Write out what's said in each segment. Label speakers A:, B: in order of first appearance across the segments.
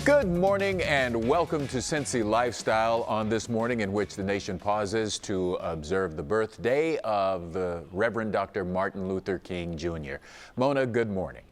A: Good morning and welcome to Cincy Lifestyle on this morning in which the nation pauses to observe the birthday of the Reverend Dr. Martin Luther King Jr. Mona, good morning.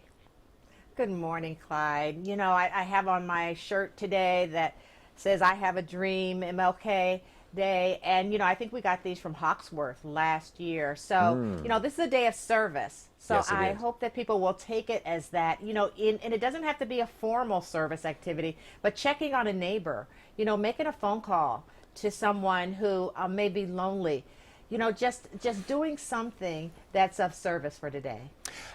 B: Good morning, Clyde. You know, I have on my shirt today that says I have a dream, MLK Day. And, you know, I think we got these from Hawksworth last year. So, you know, this is a day of service. So
A: Yes,
B: I hope that people will take it as that, you know, and it doesn't have to be a formal service activity, but checking on a neighbor, you know, making a phone call to someone who may be lonely, you know, just doing something that's of service for today.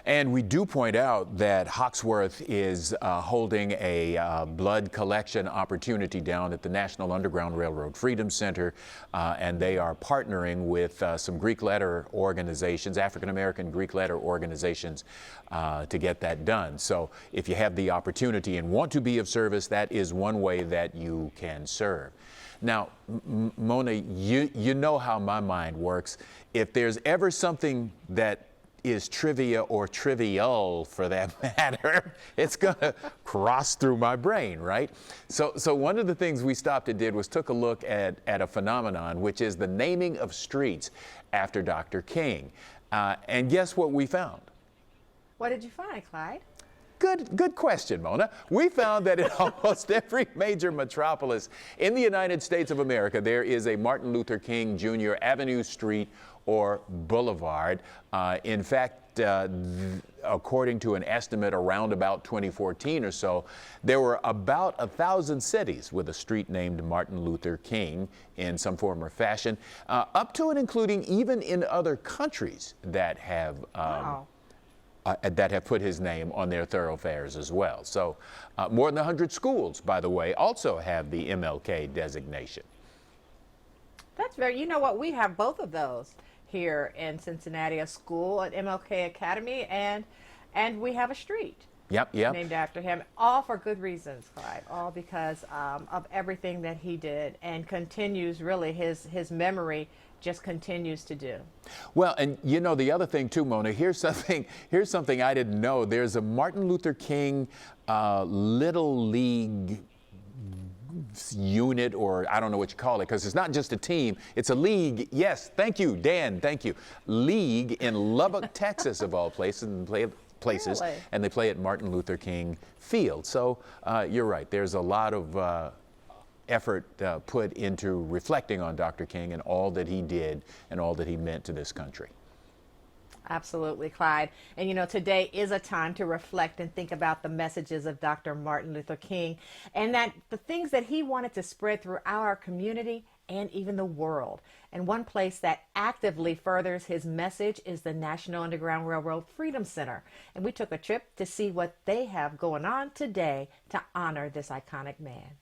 A: And we do point out that Hawksworth is holding a blood collection opportunity down at the National Underground Railroad Freedom Center, and they are partnering with some Greek letter organizations, African-American Greek letter organizations, to get that done. So if you have the opportunity and want to be of service, that is one way that you can serve. Now, Mona, you know how my mind works. If there's ever something that is trivia or trivial for that matter, it's gonna cross through my brain, right? So one of the things we stopped and did was took a look at a phenomenon, which is the naming of streets after Dr. King. And guess what we found?
B: What did you find, Clyde?
A: Good question, Mona. We found that in almost every major metropolis in the United States of America, there is a Martin Luther King Jr. Avenue, street, or boulevard. In fact, according to an estimate around about 2014 or so, there were about 1,000 cities with a street named Martin Luther King in some form or fashion, up to and including even in other countries that have that have put his name on their thoroughfares as well. So more than 100 schools, by the way, also have the MLK designation.
B: That's very, you know what, we have both of those here in Cincinnati, a school at MLK Academy, and we have a street.
A: Yep.
B: Named after him, all for good reasons, Clyde, all because of everything that he did and continues, really, his memory just continues to do.
A: Well, and you know, the other thing too, Mona, here's something I didn't know. There's a Martin Luther King Little League unit, or I don't know what you call it, because it's not just a team, it's a league. Yes, thank you, Dan, thank you. League in Lubbock, Texas, of all places, and really? And they play at Martin Luther King Field. So you're right, there's a lot of effort put into reflecting on Dr. King and all that he did and all that he meant to this country.
B: Absolutely, Clyde. And you know, today is a time to reflect and think about the messages of Dr. Martin Luther King and that the things that he wanted to spread throughout our community and even the world. And one place that actively furthers his message is the National Underground Railroad Freedom Center. And we took a trip to see what they have going on today to honor this iconic man.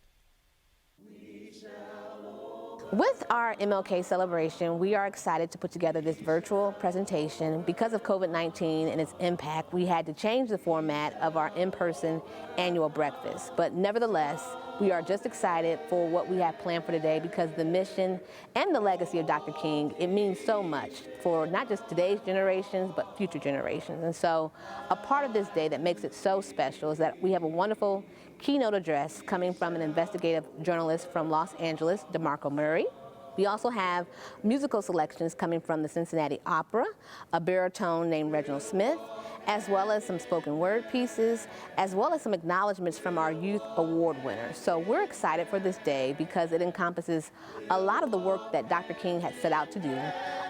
C: With our MLK celebration, we are excited to put together this virtual presentation. Because of COVID-19 and its impact, we had to change the format of our in-person annual breakfast. But nevertheless, we are just excited for what we have planned for today because the mission and the legacy of Dr. King, it means so much for not just today's generations, but future generations. And so a part of this day that makes it so special is that we have a wonderful keynote address coming from an investigative journalist from Los Angeles, DeMarco Murray. We also have musical selections coming from the Cincinnati Opera, a baritone named Reginald Smith, as well as some spoken word pieces, as well as some acknowledgments from our youth award winners. So we're excited for this day because it encompasses a lot of the work that Dr. King had set out to do,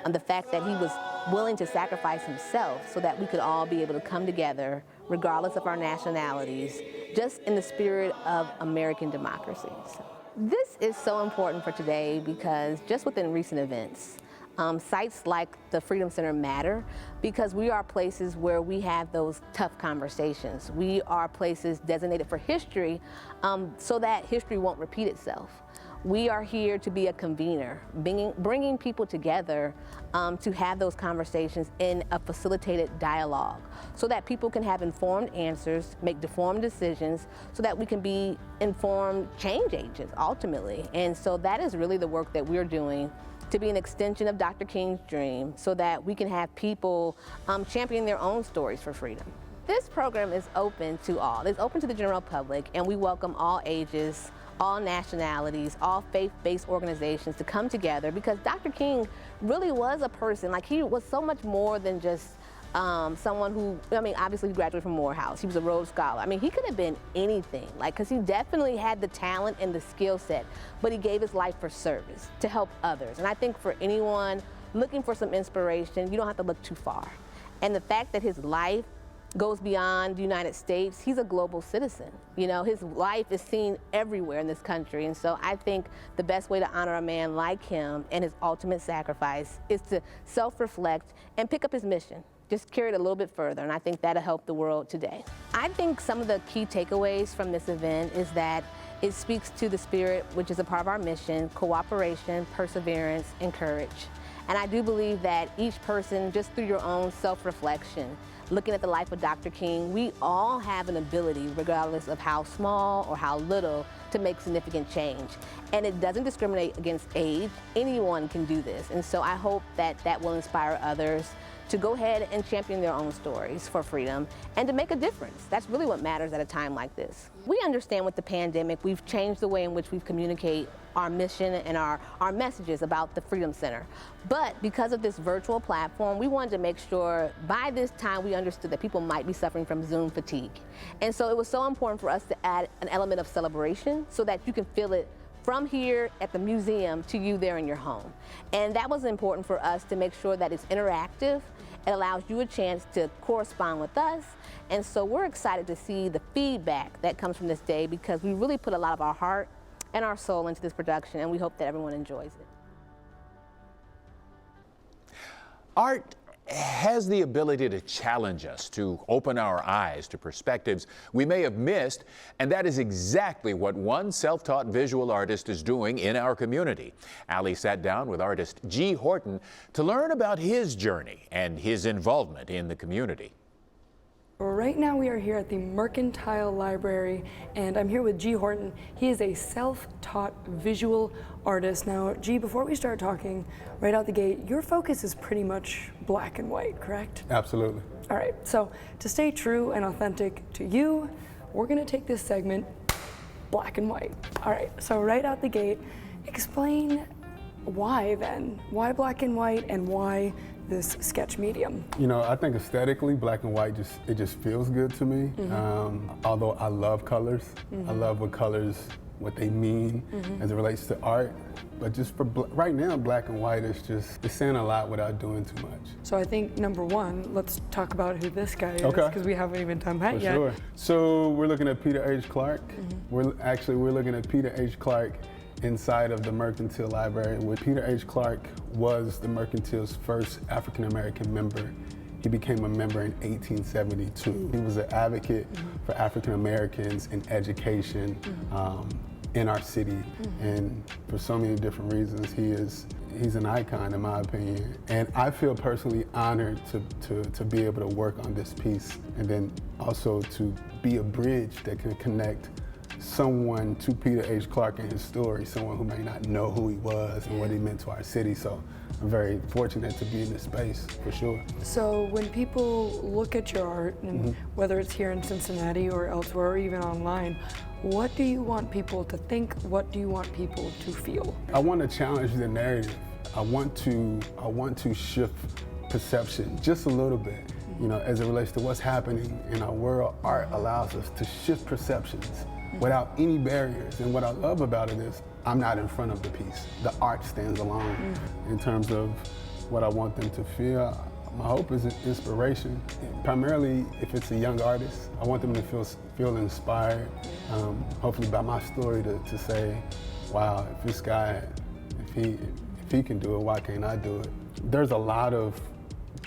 C: and the fact that he was willing to sacrifice himself so that we could all be able to come together, regardless of our nationalities, just in the spirit of American democracy. So this is so important for today because just within recent events, sites like the Freedom Center matter because we are places where we have those tough conversations. We are places designated for history so that history won't repeat itself. We are here to be a convener, bringing people together to have those conversations in a facilitated dialogue so that people can have informed answers, make informed decisions, so that we can be informed change agents ultimately. And so that is really the work that we're doing to be an extension of Dr. King's dream so that we can have people champion their own stories for freedom. This program is open to all. It's open to the general public, and we welcome all ages, all nationalities, all faith-based organizations to come together, because Dr. King really was a person. Like, he was so much more than just someone who, I mean, obviously he graduated from Morehouse. He was a Rhodes Scholar. I mean, he could have been anything, like, because he definitely had the talent and the skill set, but he gave his life for service, to help others. And I think for anyone looking for some inspiration, you don't have to look too far. And the fact that his life goes beyond the United States, he's a global citizen. You know, his life is seen everywhere in this country. And so I think the best way to honor a man like him and his ultimate sacrifice is to self-reflect and pick up his mission. Just carry it a little bit further, and I think that'll help the world today. I think some of the key takeaways from this event is that it speaks to the spirit, which is a part of our mission: cooperation, perseverance, and courage. And I do believe that each person, just through your own self-reflection, looking at the life of Dr. King, we all have an ability, regardless of how small or how little, to make significant change. And it doesn't discriminate against age. Anyone can do this. And so I hope that that will inspire others to go ahead and champion their own stories for freedom and to make a difference. That's really what matters at a time like this. We understand with the pandemic, we've changed the way in which we communicate our mission and our messages about the Freedom Center. But because of this virtual platform, we wanted to make sure by this time we understood that people might be suffering from Zoom fatigue. And so it was so important for us to add an element of celebration so that you can feel it from here at the museum to you there in your home. And that was important for us to make sure that it's interactive. It allows you a chance to correspond with us. And so we're excited to see the feedback that comes from this day, because we really put a lot of our heart and our soul into this production, and we hope that everyone enjoys it.
A: Art has the ability to challenge us, to open our eyes to perspectives we may have missed, and that is exactly what one self-taught visual artist is doing in our community. Ali sat down with artist G. Horton to learn about his journey and his involvement in the community.
D: Right now we are here at the Mercantile Library, and I'm here with G. Horton. He is a self-taught visual artist. Now, G, before we start talking, right out the gate, your focus is pretty much black and white, correct?
E: Absolutely.
D: All right, so to stay true and authentic to you, we're gonna take this segment black and white. All right, so right out the gate, explain why then? Why black and white, and why this sketch medium?
E: You know, I think aesthetically, black and white just feels good to me. Although I love colors, I love what they mean as it relates to art. But just for right now, black and white is it's saying a lot without doing too much.
D: So I think number one, let's talk about who this guy is,
E: Okay.
D: because we haven't even done that
E: For
D: yet.
E: sure. So we're looking at Peter H. Clark. We're looking at Peter H. Clark inside of the Mercantile Library, where Peter H. Clark was the Mercantile's first African-American member. He became a member in 1872. He was an advocate for African-Americans in education in our city. And for so many different reasons, he's an icon in my opinion. And I feel personally honored to be able to work on this piece, and then also to be a bridge that can connect someone to Peter H. Clark and his story, someone who may not know who he was and what he meant to our city. So I'm very fortunate to be in this space, for sure.
D: So when people look at your art, and whether it's here in Cincinnati or elsewhere or even online, what do you want people to think? What do you want people to feel?
E: I want to challenge the narrative. I want to shift perception just a little bit. You know, as it relates to what's happening in our world, art allows us to shift perceptions without any barriers. And what I love about it is I'm not in front of the piece. The art stands alone in terms of what I want them to feel. My hope is inspiration. Primarily, if it's a young artist, I want them to feel inspired, hopefully by my story to say, wow, if this guy, if he can do it, why can't I do it? There's a lot of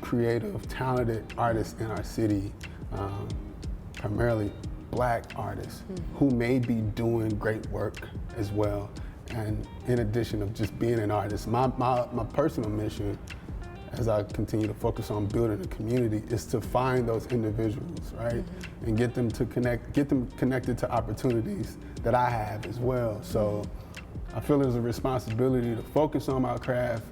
E: creative, talented artists in our city, primarily Black artists who may be doing great work as well. And in addition of just being an artist, my personal mission, as I continue to focus on building a community, is to find those individuals, right? And get them connected to opportunities that I have as well. So I feel there's a responsibility to focus on my craft,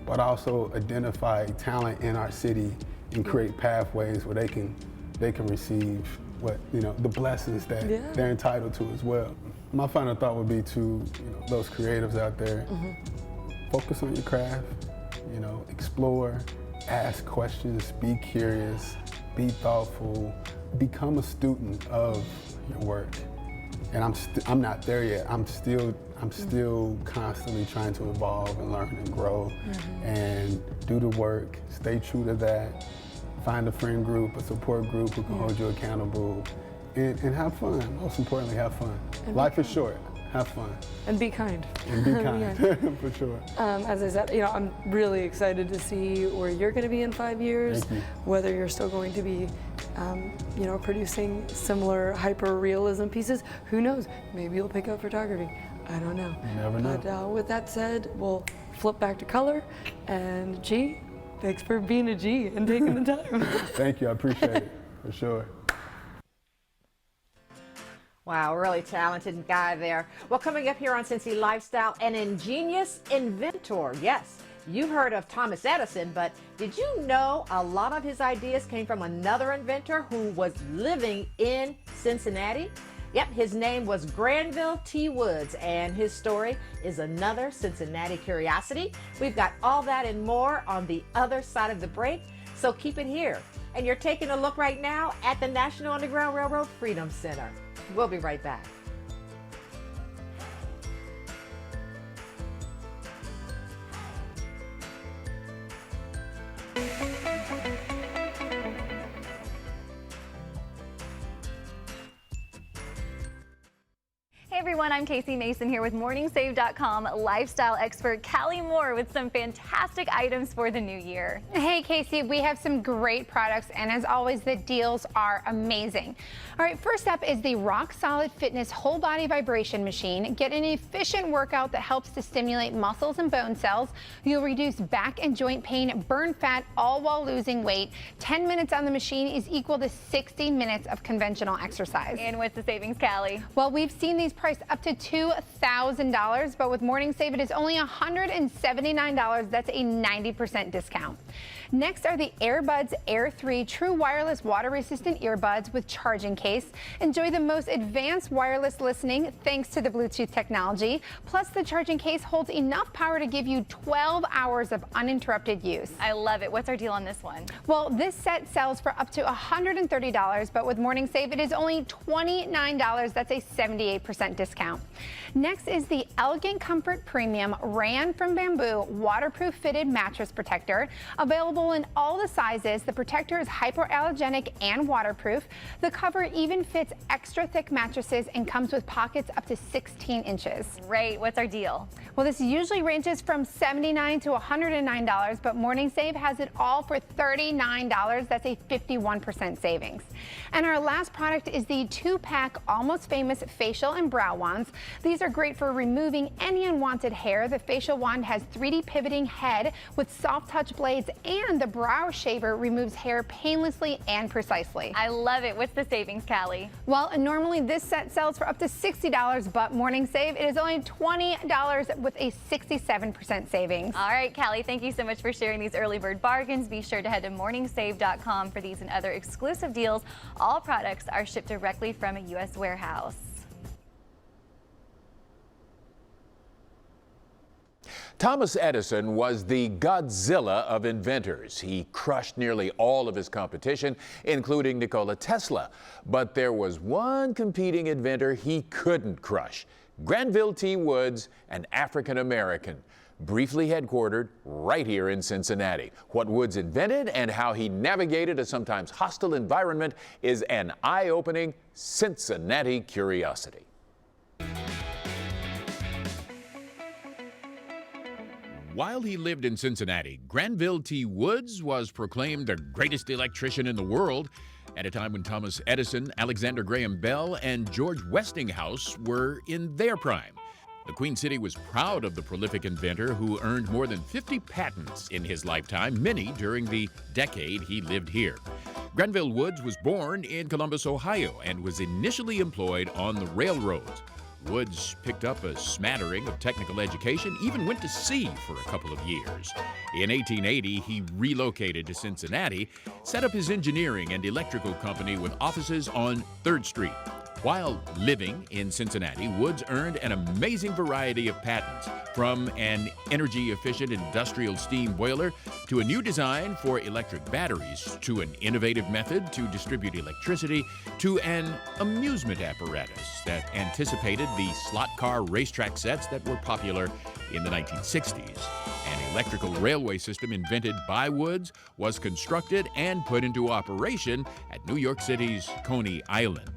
E: but also identify talent in our city and create pathways where they can they can receive the blessings that they're entitled to as well. My final thought would be to those creatives out there, focus on your craft, explore, ask questions, be curious, be thoughtful, become a student of your work. And I'm not there yet. I'm still constantly trying to evolve and learn and grow, and do the work, stay true to that, find a friend group, a support group who can hold you accountable, and have fun. Most importantly, have fun. Life is short. Have fun.
D: And be kind.
E: And be kind, for sure.
D: As I said, I'm really excited to see where you're going to be in 5 years, whether you're still going to be, producing similar hyper-realism pieces. Who knows? Maybe you'll pick up photography. I don't know.
E: You never know.
D: But with that said, we'll flip back to color. And G, thanks for being a G and taking the time.
E: Thank you. I appreciate it, for sure.
B: Wow, really talented guy there. Well, coming up here on Cincy Lifestyle, an ingenious inventor. Yes, you've heard of Thomas Edison, but did you know a lot of his ideas came from another inventor who was living in Cincinnati? Yep, his name was Granville T Woods, and his story is another Cincinnati curiosity. We've got all that and more on the other side of the break, so keep it here. And you're taking a look right now at the National Underground Railroad Freedom Center. We'll be right back.
F: Hey everyone, I'm Casey Mason here with MorningSave.com lifestyle expert Callie Moore with some fantastic items for the new year.
G: Hey Casey, we have some great products, and as always, the deals are amazing. All right, first up is the Rock Solid Fitness Whole Body Vibration Machine. Get an efficient workout that helps to stimulate muscles and bone cells. You'll reduce back and joint pain, burn fat, all while losing weight. 10 minutes on the machine is equal to 60 minutes of conventional exercise.
F: And what's the savings, Callie?
G: Well, we've seen these priced up to $2,000, but with Morning Save, it is only $179. That's a 90% discount. Next are the Airbuds Air 3 True Wireless Water Resistant Earbuds with charging case. Enjoy the most advanced wireless listening thanks to the Bluetooth technology. Plus, the charging case holds enough power to give you 12 hours of uninterrupted use.
F: I love it. What's our deal on this one?
G: Well, this set sells for up to $130, but with Morning Save, it is only $29. That's a 78% discount. Next is the Elegant Comfort Premium Ran from Bamboo Waterproof Fitted Mattress Protector. Available in all the sizes, the protector is hypoallergenic and waterproof. The cover even fits extra thick mattresses and comes with pockets up to 16 inches.
F: Great. What's our deal?
G: Well, this usually ranges from $79 to $109, but Morning Save has it all for $39. That's a 51% savings. And our last product is the 2-pack Almost Famous Facial and Brow Wands. These are great for removing any unwanted hair. The facial wand has 3D pivoting head with soft touch blades, and the brow shaver removes hair painlessly and precisely.
F: I love it. What's the savings, Callie?
G: Well, normally this set sells for up to $60, but Morning Save, it is only $20 with a 67% savings.
F: All right, Callie, thank you so much for sharing these early bird bargains. Be sure to head to morningsave.com for these and other exclusive deals. All products are shipped directly from a U.S. warehouse.
A: Thomas Edison was the Godzilla of inventors. He crushed nearly all of his competition, including Nikola Tesla. But there was one competing inventor he couldn't crush: Granville T Woods, an African-American, briefly headquartered right here in Cincinnati. What Woods invented and how he navigated a sometimes hostile environment is an eye-opening Cincinnati curiosity. While he lived in Cincinnati, Granville T Woods was proclaimed the greatest electrician in the world at a time when Thomas Edison, Alexander Graham Bell, and George Westinghouse were in their prime. The Queen City was proud of the prolific inventor who earned more than 50 patents in his lifetime, many during the decade he lived here. Granville Woods was born in Columbus, Ohio, and was initially employed on the railroads.
H: Woods picked up a smattering of technical education, even went to sea for a couple of years. In 1880, he relocated to Cincinnati, set up his engineering and electrical company with offices on 3rd Street. While living in Cincinnati, Woods earned an amazing variety of patents, from an energy-efficient industrial steam boiler to a new design for electric batteries, to an innovative method to distribute electricity, to an amusement apparatus that anticipated the slot car racetrack sets that were popular in the 1960s. An electrical railway system invented by Woods was constructed and put into operation at New York City's Coney Island.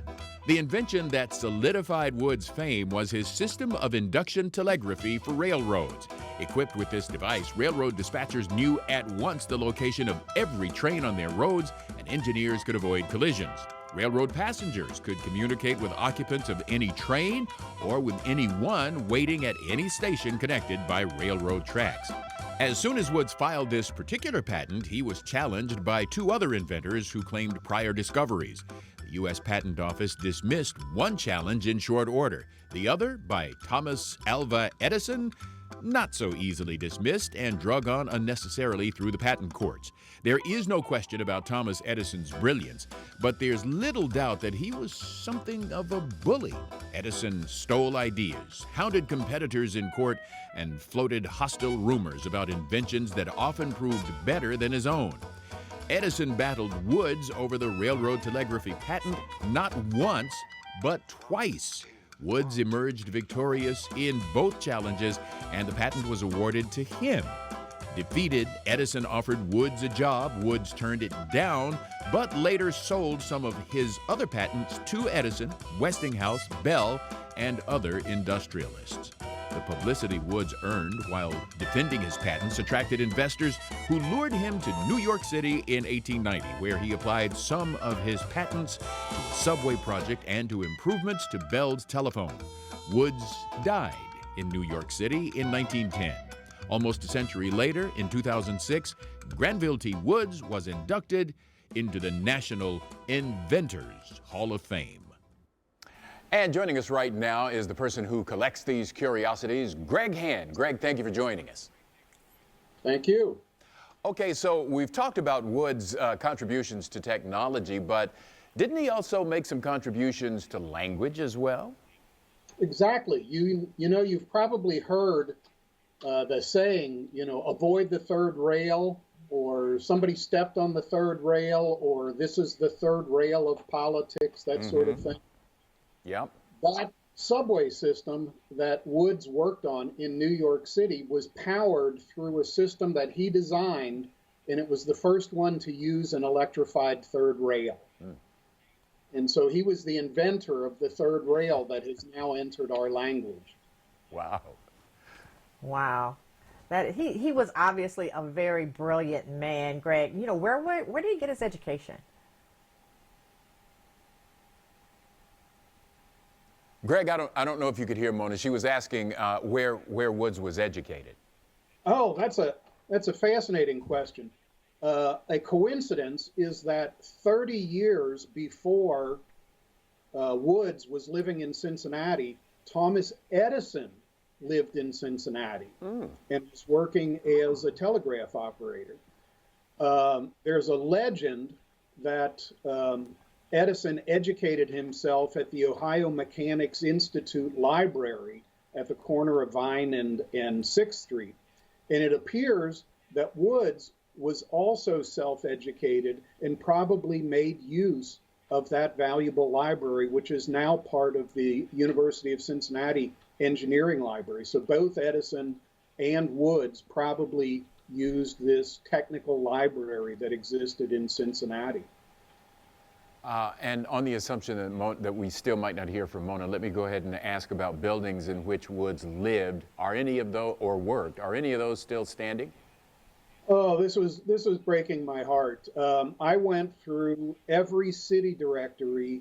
H: The invention that solidified Woods' fame was his system of induction telegraphy for railroads. Equipped with this device, railroad dispatchers knew at once the location of every train on their roads, and engineers could avoid collisions. Railroad passengers could communicate with occupants of any train or with anyone waiting at any station connected by railroad tracks. As soon as Woods filed this particular patent, he was challenged by 2 other inventors who claimed prior discoveries. The U.S. Patent Office dismissed one challenge in short order, the other, by Thomas Alva Edison, not so easily dismissed and drug on unnecessarily through the patent courts. There is no question about Thomas Edison's brilliance, but there's little doubt that he was something of a bully. Edison stole ideas, hounded competitors in court, and floated hostile rumors about inventions that often proved better than his own. Edison battled Woods over the railroad telegraphy patent not once, but twice. Woods emerged victorious in both challenges, and the patent was awarded to him. Defeated, Edison offered Woods a job. Woods turned it down, but later sold some of his other patents to Edison, Westinghouse, Bell, and other industrialists. The publicity Woods earned while defending his patents attracted investors who lured him to New York City in 1890, where he applied some of his patents to a subway project and to improvements to Bell's telephone. Woods died in New York City in 1910. Almost a century later, in 2006, Granville T Woods was inducted into the National Inventors Hall of Fame.
A: And joining us right now is the person who collects these curiosities, Greg Hand. Greg, thank you for joining us.
I: Thank you.
A: Okay, so we've talked about Woods' contributions to technology, but didn't he also make some contributions to language as well?
I: Exactly. You know, you've probably heard the saying, avoid the third rail, or somebody stepped on the third rail, or this is the third rail of politics, that sort of thing.
A: Yep.
I: That subway system that Woods worked on in New York City was powered through a system that he designed, and it was the first one to use an electrified third rail. And so he was the inventor of the third rail that has now entered our language.
A: Wow.
B: Wow. That he was obviously a very brilliant man, Greg. Where did he get his education?
A: Greg, I don't know if you could hear Mona. She was asking where Woods was educated.
I: Oh, that's a fascinating question. A coincidence is that 30 years before Woods was living in Cincinnati, Thomas Edison lived in Cincinnati and was working as a telegraph operator. There's a legend that Edison educated himself at the Ohio Mechanics Institute Library at the corner of Vine and 6th Street. And it appears that Woods was also self-educated and probably made use of that valuable library, which is now part of the University of Cincinnati Engineering Library. So both Edison and Woods probably used this technical library that existed in Cincinnati.
A: And on the assumption that we still might not hear from Mona, let me go ahead and ask about buildings in which Woods lived. Are any of those, or worked, are any of those still standing?
I: Oh, this was breaking my heart. I went through every city directory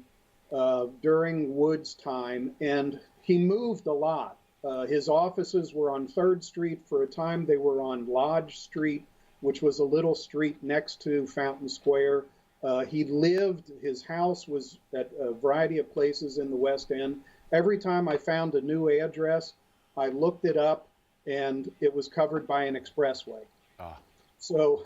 I: during Woods' time, and he moved a lot. His offices were on 3rd Street. For a time, they were on Lodge Street, which was a little street next to Fountain Square. His house was at a variety of places in the West End. every time I found a new address, I looked it up, and it was covered by an expressway. So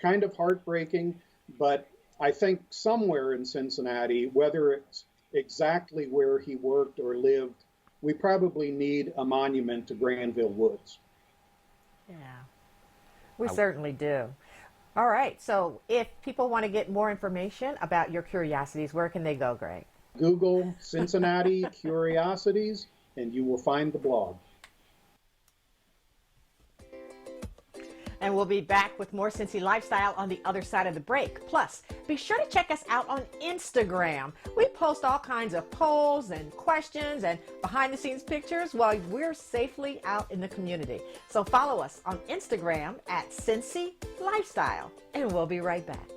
I: kind of heartbreaking, but I think somewhere in Cincinnati, whether it's exactly where he worked or lived, we probably need a monument to Granville Woods.
B: Yeah, we certainly do. All right, so if people want to get more information about your curiosities, where can they go, Greg?
I: Google Cincinnati Curiosities, and you will find the blog.
B: And we'll be back with more Cincy Lifestyle on the other side of the break. Plus, be sure to check us out on Instagram. We post all kinds of polls and questions and behind-the-scenes pictures while we're safely out in the community. So follow us on Instagram at Cincy Lifestyle, and we'll be right back.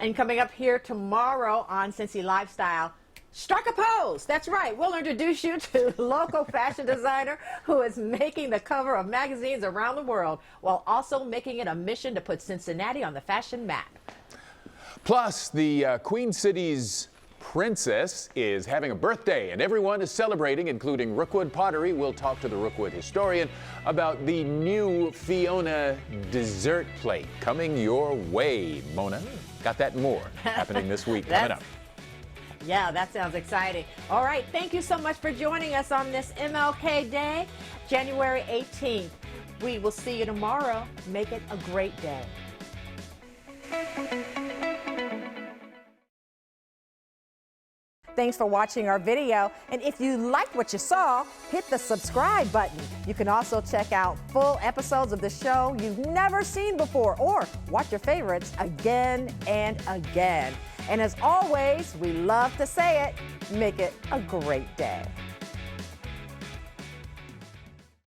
B: And coming up here tomorrow on Cincy Lifestyle, strike a pose. That's right. We'll introduce you to local fashion designer who is making the cover of magazines around the world while also making it a mission to put Cincinnati on the fashion map.
A: Plus, the Queen City's princess is having a birthday, and everyone is celebrating, including Rookwood Pottery. We'll talk to the Rookwood historian about the new Fiona dessert plate coming your way, Mona. Got that and more happening this week coming up.
B: Yeah, that sounds exciting. All right, thank you so much for joining us on this MLK Day, January 18th. We will see you tomorrow. Make it a great day. Thanks for watching our video, and if you liked what you saw, hit the subscribe button. You can also check out full episodes of the show you've never seen before, or watch your favorites again and again. And as always, we love to say it, make it a great day.